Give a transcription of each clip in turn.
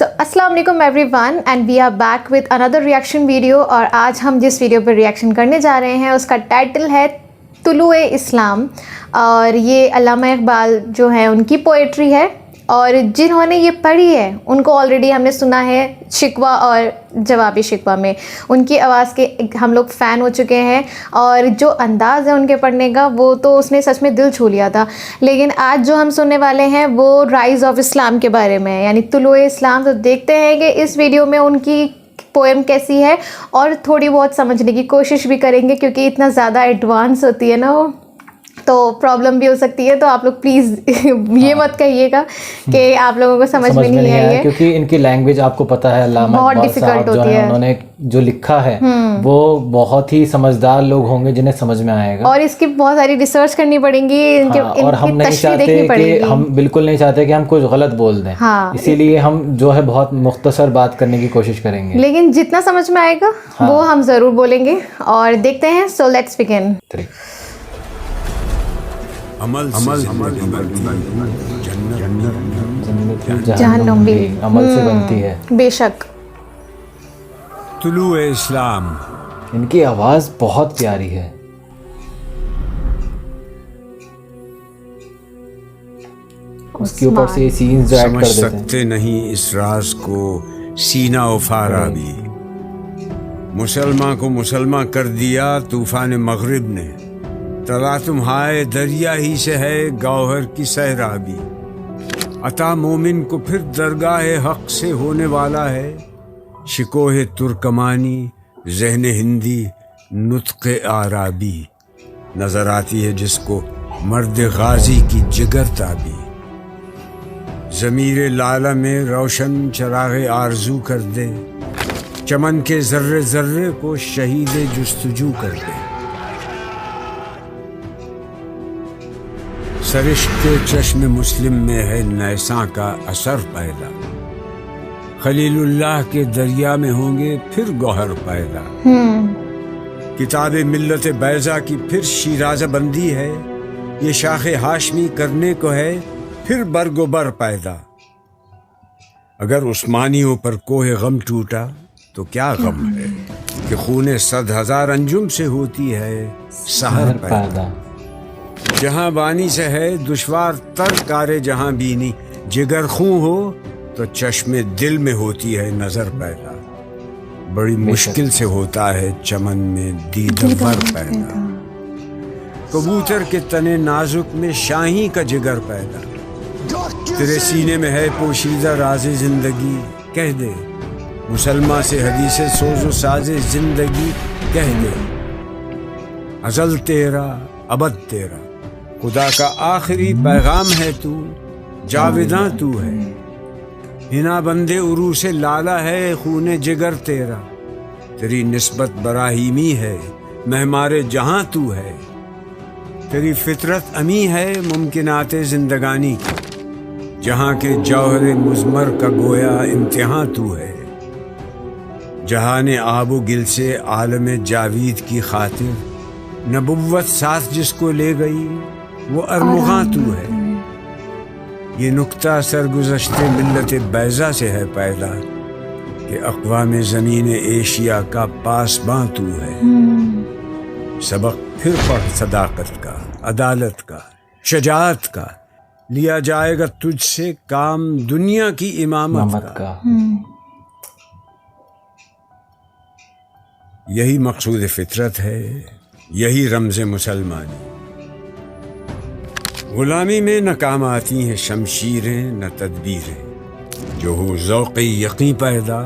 السلام علیکم everyone and we are back with another reaction video. اور آج ہم جس ویڈیو پر ریئیکشن کرنے جا رہے ہیں اس کا ٹائٹل ہے طلوع اسلام. اور یہ علامہ اقبال جو ہیں ان کی پوئٹری ہے, اور جنہوں نے یہ پڑھی ہے ان کو آلریڈی ہم نے سنا ہے شکوہ اور جوابی شکوہ میں. ان کی آواز کے ہم لوگ فین ہو چکے ہیں, اور جو انداز ہے ان کے پڑھنے کا وہ تو اس نے سچ میں دل چھو لیا تھا. لیکن آج جو ہم سننے والے ہیں وہ رائز آف اسلام کے بارے میں, یعنی طلوع اسلام. تو دیکھتے ہیں کہ اس ویڈیو میں ان کی پوئم کیسی ہے, اور تھوڑی بہت سمجھنے کی کوشش بھی کریں گے کیونکہ اتنا زیادہ ایڈوانس ہوتی ہے نا وہ, تو پرابلم بھی ہو سکتی ہے. تو آپ لوگ پلیز یہ مت کہیے گا کہ آپ لوگوں کو سمجھ میں نہیں آئی ہے, کیونکہ ان کی لینگویج آپ کو پتہ ہے علامہ بہت اقبال ڈیفیکلٹ صاحب جو ہوتی ہیں ہے. انہوں نے جو لکھا ہے وہ بہت ہی سمجھدار لوگ ہوں گے جنہیں سمجھ میں آئے گا, اور اس کی بہت ساری ریسرچ کرنی پڑیں گی, اور ہم نہیں چاہتے کہ ہم بالکل نہیں چاہتے کہ ہم کچھ غلط بول دیں, اسی لیے ہم جو ہے بہت مختصر بات کرنے کی کوشش کریں گے, لیکن جتنا سمجھ میں آئے گا وہ ہم ضرور بولیں گے. اور دیکھتے ہیں, سو لیٹس بگن. جہنم بھی عمل سے بنتی ہے بے شک. طلوع اسلام, ان کی آواز بہت پیاری ہے. اس کے اوپر سے سینز جو ایڈ کر دیتے ہیں. سمجھ سکتے نہیں اس راز کو سینہ و فارابی, مسلمان کو مسلمان کر دیا طوفان مغرب نے. تلا تمہارے دریا ہی سے ہے گوہر کی سیرابی. عطا مومن کو پھر درگاہ حق سے ہونے والا ہے. شکوہ ترکمانی ذہن ہندی نطق عربی. نظر آتی ہے جس کو مرد غازی کی جگر تابی. ضمیر لالہ میں روشن چراغ آرزو کر دے. چمن کے ذرے ذرے کو شہید جستجو کر دے. سرشت چشم مسلم میں ہے نیساں کا اثر پیدا. خلیل اللہ کے دریا میں ہوں گے پھر گوہر پیدا. کتاب ملت بیضا کی پھر شیرازہ بندی ہے. یہ شاخ ہاشمی کرنے کو ہے پھر برگ و بر پیدا. اگر عثمانیوں پر کوہ غم ٹوٹا تو کیا غم ہے کہ خون 100,000 انجم سے ہوتی ہے سحر پیدا. جہاں بانی سے ہے دشوار تر کار جہاں بینی. جگر خوں ہو تو چشم دل میں ہوتی ہے نظر پیدا. بڑی مشکل سے ہوتا ہے چمن میں دیدور پیدا. کبوتر کے تنے نازک میں شاہی کا جگر پیدا. تیرے سینے میں ہے پوشیدہ راز زندگی. کہہ دے مسلمہ سے حدیث سوز و ساز زندگی. کہہ دے ازل تیرا ابد تیرا. خدا کا آخری پیغام ہے تو, جاویداں تو ہے. ہنا بندے عروس لالا ہے خون جگر تیرا. تیری نسبت براہیمی ہے مہمار جہاں تو ہے. تیری فطرت امی ہے ممکنات زندگانی کی. جہاں کے جوہر مزمر کا گویا امتحاں تو ہے. جہان آب و گل سے عالم جاوید کی خاطر نبوت ساتھ جس کو لے گئی وہ ارمغاں تو ہے. یہ نکتہ سرگزشت ملت بیضا سے ہے پیدا کہ اقوام زمین ایشیا کا پاسباں تو ہے. سبق پھر پڑھ صداقت کا, عدالت کا, شجاعت کا. لیا جائے گا تجھ سے کام دنیا کی امامت کا. یہی مقصود فطرت ہے, یہی رمز مسلمانی. غلامی میں نہ کام آتی ہیں شمشیریں نہ تدبیریں. جو ہو ذوق یقین پیدا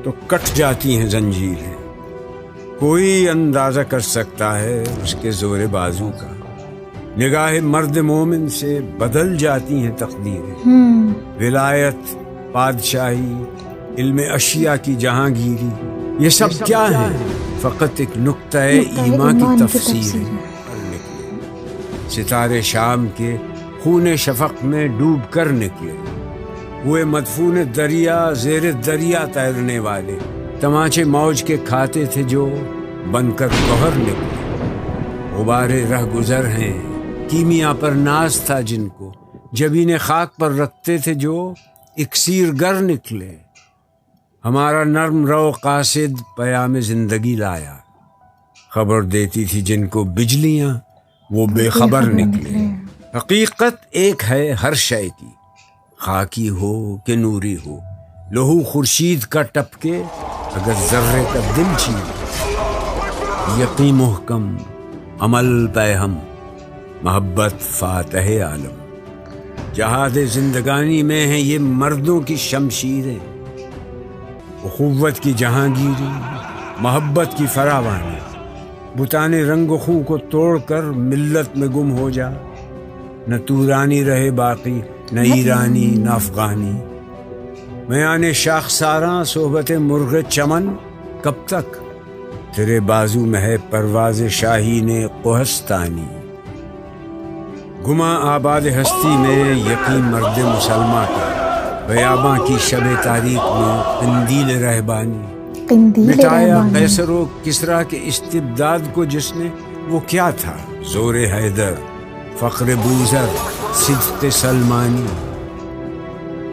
تو کٹ جاتی ہیں زنجیریں. کوئی اندازہ کر سکتا ہے اس کے زور بازو کا. نگاہ مرد مومن سے بدل جاتی ہیں تقدیریں. ولایت, بادشاہی, علم اشیاء کی جہانگیری, یہ سب کیا ہے فقط ایک نقطہ ایمان کی تفسیر ہے. ستارے شام کے خون شفق میں ڈوب کر نکلے. ہوئے مدفون دریا زیر دریا تیرنے والے. تماچے موج کے کھاتے تھے جو بن کر گوہر نکلے. غبارے رہ گزر ہیں کیمیا پر ناز تھا جن کو. جبین خاک پر رکھتے تھے جو اکسیر گر نکلے. ہمارا نرم رو قاصد پیام زندگی لایا، خبر دیتی تھی جن کو بجلیاں وہ بے خبر نکلے۔ حقیقت ایک ہے ہر شے کی، خاکی ہو کہ نوری ہو، لہو خورشید کا ٹپکے اگر ذرے کا دل چھینے، یقین محکم عمل پہ ہم، محبت فاتح عالم۔ جہاد زندگانی میں ہیں یہ مردوں کی شمشیریں، اخوت کی جہانگیری، محبت کی فراوانی۔ بتانے رنگ و خو کو توڑ کر ملت میں گم ہو جا، نہ تورانی رہے باقی، نہ ایرانی نہ افغانی۔ میانے شاخ ساراں صحبت مرغ چمن، کب تک تیرے بازو میں ہے پرواز شاہین کوہستانی۔ گما آباد ہستی میں یقین مرد مسلمہ کا، بیاباں کی شب تاریخ میں قندیل رہبانی۔ مٹایا قیصر و کسریٰ کے استبداد کو جس نے، وہ کیا تھا زور حیدر، فخر بوذر، صدق سلمانی۔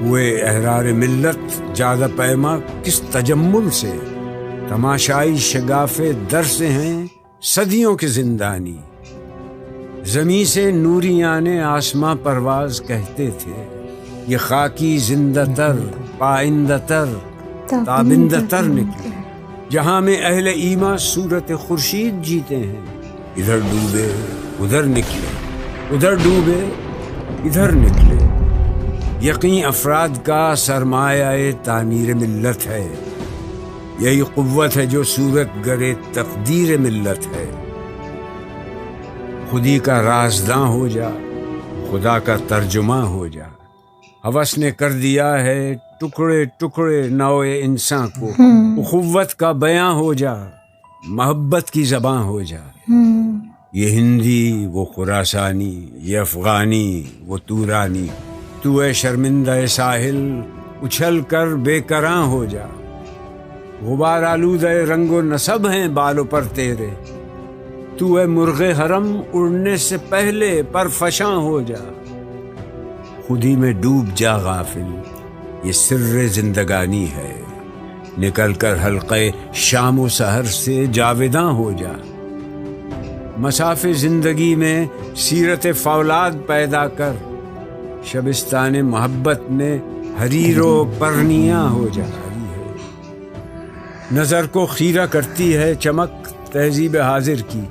ہوئے احرار ملت جادہ پیما کس تجمل سے، تماشائی شگاف در سے ہیں صدیوں کے زندانی۔ زمیں سے نوریان آسماں پرواز کہتے تھے، یہ خاکی زندہ تر پائندہ تر تابندہ تر نکلے۔ جہاں میں اہل ایما صورت خورشید جیتے ہیں، ادھر ڈوبے ادھر نکلے، ادھر ڈوبے ادھر نکلے۔ یقین افراد کا سرمایہ تعمیر ملت ہے، یہی قوت ہے جو صورت گرے تقدیر ملت ہے۔ خودی کا رازداں ہو جا، خدا کا ترجمہ ہو جا۔ ہوس نے کر دیا ہے ٹکڑے ٹکڑے نوع انسان کو، اخوت کا بیاں ہو جا، محبت کی زباں ہو جا۔ یہ ہندی وہ خراسانی، یہ افغانی وہ تورانی، تو اے شرمندہ ساحل اچھل کر بے کراں ہو جا۔ غبار آلودہ رنگ و نسب ہیں بالوں پر تیرے، تو اے مرغ حرم اڑنے سے پہلے پر فشاں ہو جا۔ خودی میں ڈوب جا غافل، یہ سر زندگانی ہے، نکل کر حلقے شام و سحر سے جاویداں ہو جا۔ مساف زندگی میں سیرت فولاد پیدا کر، شبستان محبت میں حریر و پرنیاں ہو جا۔ نظر کو خیرہ کرتی ہے چمک تہذیب حاضر کی،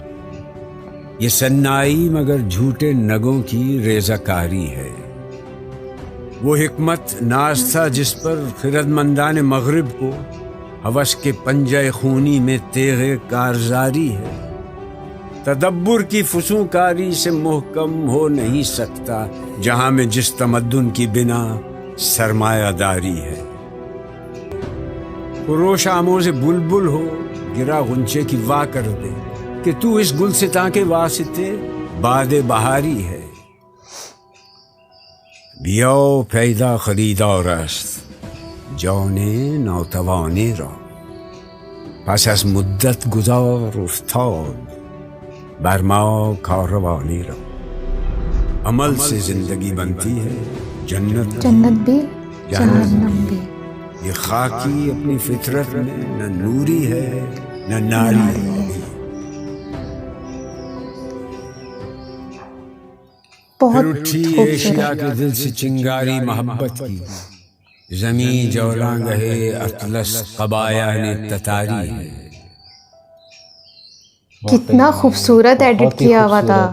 یہ سنائی مگر جھوٹے نگوں کی ریزہ کاری ہے۔ وہ حکمت ناز تھا جس پر خردمندان مغرب کو، ہوس کے پنجہ خونی میں تیغ کارزاری ہے۔ تدبر کی فسونکاری سے محکم ہو نہیں سکتا جہاں میں جس تمدن کی بنا سرمایہ داری ہے۔ خروش آموز بلبل ہو، گرا غنچے کی وا کر دے کہ تو اس گلستاں کے واسطے باد بہاری ہے۔ بیاو پیدا خریدار است جان ناتوانے را، پس از مدت گذار افتاد بر ما کاروانی را۔ عمل سے زندگی بنتی ہے جنت بھی جہنم بھی۔ یہ خاکی اپنی فطرت میں نہ نوری ہے نہ ناری ہے۔ پھر اٹھی ایشیا کے دل سے چنگاری محبت کی، زمیں جولاں گہے اطلس قبایان تتاری ہے۔ کتنا خوبصورت ایڈٹ کیا ہوا تھا،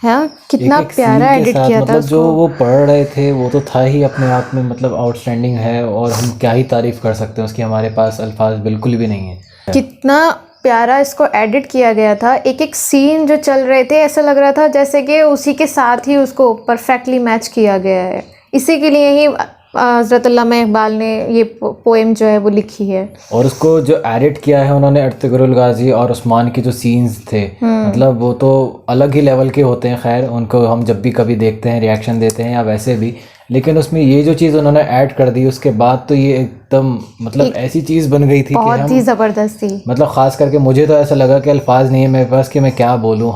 ہاں کتنا پیارا ایڈٹ کیا تھا۔ جو وہ پڑھ رہے تھے وہ تو تھا ہی اپنے آپ میں، مطلب آؤٹ اسٹینڈنگ ہے، اور ہم کیا ہی تعریف کر سکتے ہیں اس کی، ہمارے پاس الفاظ بالکل بھی نہیں ہیں۔ کتنا پیارا اس کو ایڈٹ کیا گیا تھا، ایک ایک سین جو چل رہے تھے ایسا لگ رہا تھا جیسے کہ اسی کے ساتھ ہی اس کو پرفیکٹلی میچ کیا گیا ہے۔ اسی کے لیے ہی حضرت علامہ اقبال نے یہ پوئم جو ہے وہ لکھی ہے۔ اور اس کو جو ایڈٹ کیا ہے انہوں نے ارطغرل غازی اور عثمان کی جو سینز تھے، مطلب وہ تو الگ ہی لیول کے ہوتے ہیں، خیر ان کو ہم جب بھی کبھی دیکھتے ہیں ریاکشن دیتے ہیں یا ویسے بھی، لیکن اس میں یہ جو چیز انہوں نے ایڈ کر دی اس کے بعد تو یہ ایک دم مطلب ایسی چیز بن گئی تھی کہ بہت ہی زبردست تھی۔ مطلب خاص کر کے مجھے تو ایسا لگا کہ الفاظ نہیں ہے میرے پاس کہ میں کیا بولوں،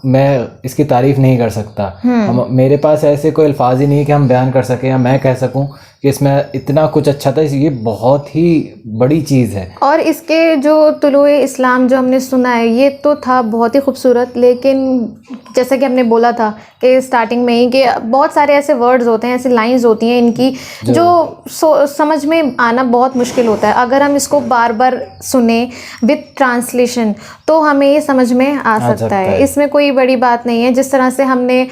میں اس کی تعریف نہیں کر سکتا، میرے پاس ایسے کوئی الفاظ ہی نہیں ہے کہ ہم بیان کر سکیں یا میں کہہ سکوں کہ اس میں اتنا کچھ اچھا تھا, یہ بہت ہی بڑی چیز ہے. اور اس کے جو طلوع اسلام جو ہم نے سنا ہے یہ تو تھا بہت ہی خوبصورت, لیکن جیسا کہ ہم نے بولا تھا کہ اسٹارٹنگ میں ہی کہ بہت سارے ایسے ورڈز ہوتے ہیں, ایسی لائنز ہوتی ہیں ان کی جو سمجھ میں آنا بہت مشکل ہوتا ہے. اگر ہم اس کو بار بار سنیں وتھ ٹرانسلیشن تو ہمیں یہ سمجھ میں آ سکتا ہے. اس میں کوئی بڑی بات نہیں ہے. جس طرح سے ہم نے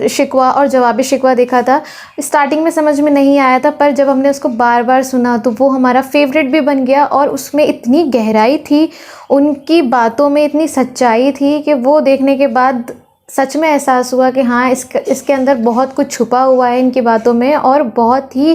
شکوہ اور جواب شکوہ دیکھا تھا, اسٹارٹنگ میں سمجھ میں نہیں آیا تھا, پر جب ہم نے اس کو بار بار سنا تو وہ ہمارا فیوریٹ بھی بن گیا, اور اس میں اتنی گہرائی تھی, ان کی باتوں میں اتنی سچائی تھی کہ وہ دیکھنے کے بعد سچ میں احساس ہوا کہ ہاں اس کے اندر بہت کچھ چھپا ہوا ہے ان کی باتوں میں, اور بہت ہی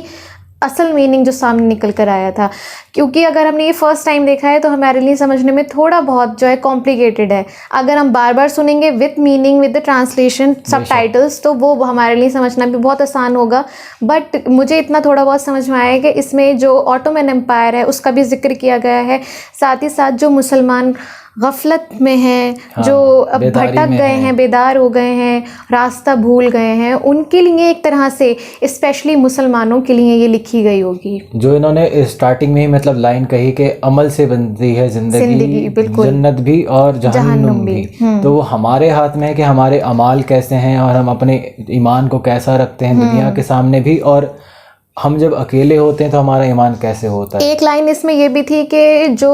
اصل میننگ جو سامنے نکل کر آیا تھا. کیونکہ اگر ہم نے یہ فرسٹ ٹائم دیکھا ہے تو ہمارے لیے سمجھنے میں تھوڑا بہت جو ہے کمپلیکیٹڈ ہے. اگر ہم بار بار سنیں گے with meaning with the translation sub titles تو وہ ہمارے لیے سمجھنا بھی بہت آسان ہوگا. بٹ مجھے اتنا تھوڑا بہت سمجھ میں آیا کہ اس میں جو آٹومن امپائر ہے اس کا بھی ذکر کیا گیا ہے, ساتھ ہی ساتھ جو مسلمان غفلت میں ہیں, جو بھٹک گئے ہیں, بیدار ہو گئے ہیں, راستہ بھول گئے ہیں, ان کے لیے ایک طرح سے اسپیشلی مسلمانوں کے لیے یہ لکھی گئی ہوگی. جو انہوں نے اسٹارٹنگ میں ہی مطلب لائن کہی کہ عمل سے بنتی ہے زندگی, جنت بھی اور جہنم بھی. تو وہ ہمارے ہاتھ میں ہے کہ ہمارے اعمال کیسے ہیں اور ہم اپنے ایمان کو کیسا رکھتے ہیں دنیا کے سامنے بھی, اور ہم جب اکیلے ہوتے ہیں تو ہمارا ایمان کیسے ہوتا ہے. ایک لائن اس میں یہ بھی تھی کہ جو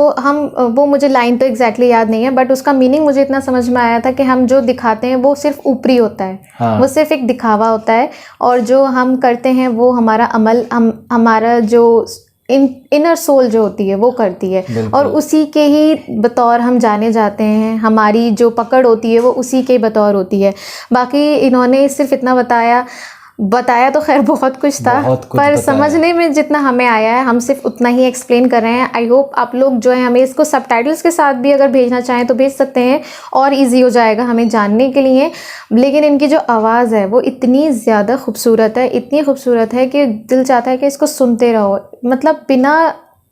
وہ مجھے لائن تو ایگزیکٹلی یاد نہیں ہے, بٹ اس کا میننگ مجھے اتنا سمجھ میں آیا تھا کہ ہم جو دکھاتے ہیں وہ صرف اوپری ہوتا ہے, وہ صرف ایک دکھاوا ہوتا ہے, اور جو ہم کرتے ہیں وہ ہمارا عمل ہمارا جو انر سول جو ہوتی ہے وہ کرتی ہے, اور اسی کے ہی بطور ہم جانے جاتے ہیں. ہماری جو پکڑ ہوتی ہے وہ اسی کے بطور ہوتی ہے. باقی انہوں نے صرف اتنا بتایا تو خیر بہت کچھ تھا, پر سمجھنے میں جتنا ہمیں آیا ہے ہم صرف اتنا ہی ایکسپلین کر رہے ہیں. آئی ہوپ آپ لوگ جو ہے ہمیں اس کو سب ٹائٹلس کے ساتھ بھی اگر بھیجنا چاہیں تو بھیج سکتے ہیں, اور ایزی ہو جائے گا ہمیں جاننے کے لیے. لیکن ان کی جو آواز ہے وہ اتنی زیادہ خوبصورت ہے, اتنی خوبصورت ہے کہ دل چاہتا ہے کہ اس کو سنتے رہو. مطلب بنا,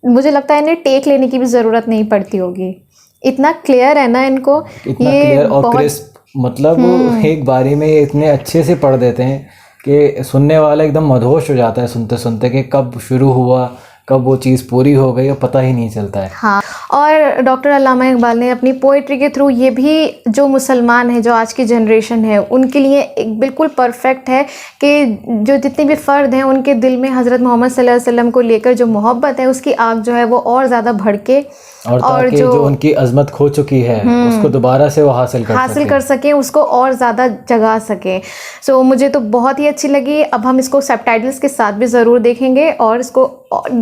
مجھے لگتا ہے انہیں ٹیک لینے کی بھی ضرورت نہیں پڑتی ہوگی, اتنا کلیئر ہے نا ان کو, یہ بہت مطلب ایک باری میں یہ اتنے اچھے سے پڑھ دیتے ہیں کہ سننے والا ایک دم مدہوش ہو جاتا ہے سنتے سنتے کہ کب شروع ہوا, کب وہ چیز پوری ہو گئی, اور پتہ ہی نہیں چلتا ہے. ہاں, اور ڈاکٹر علامہ اقبال نے اپنی پوئٹری کے تھرو یہ بھی جو مسلمان ہیں, جو آج کی جنریشن ہے, ان کے لیے ایک بالکل پرفیکٹ ہے کہ جو جتنے بھی فرد ہیں ان کے دل میں حضرت محمد صلی اللہ علیہ وسلم کو لے کر جو محبت ہے اس کی آگ جو ہے وہ اور زیادہ بھڑکے, اور تاکہ جو ان کی عظمت کھو چکی ہے اس کو دوبارہ سے وہ حاصل کر سکیں, اس کو اور زیادہ جگا سکیں. سو مجھے تو بہت ہی اچھی لگی. اب ہم اس کو سب ٹائٹلس کے ساتھ بھی ضرور دیکھیں گے اور اس کو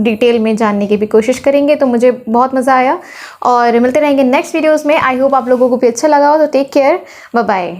ڈیٹیل میں جاننے کی بھی کوشش کریں گے. تو مجھے بہت مزہ آیا, اور ملتے رہیں گے نیکسٹ ویڈیوز میں. آئی ہوپ آپ لوگوں کو بھی اچھا لگا ہو. تو ٹیک کیئر, بائے بائے.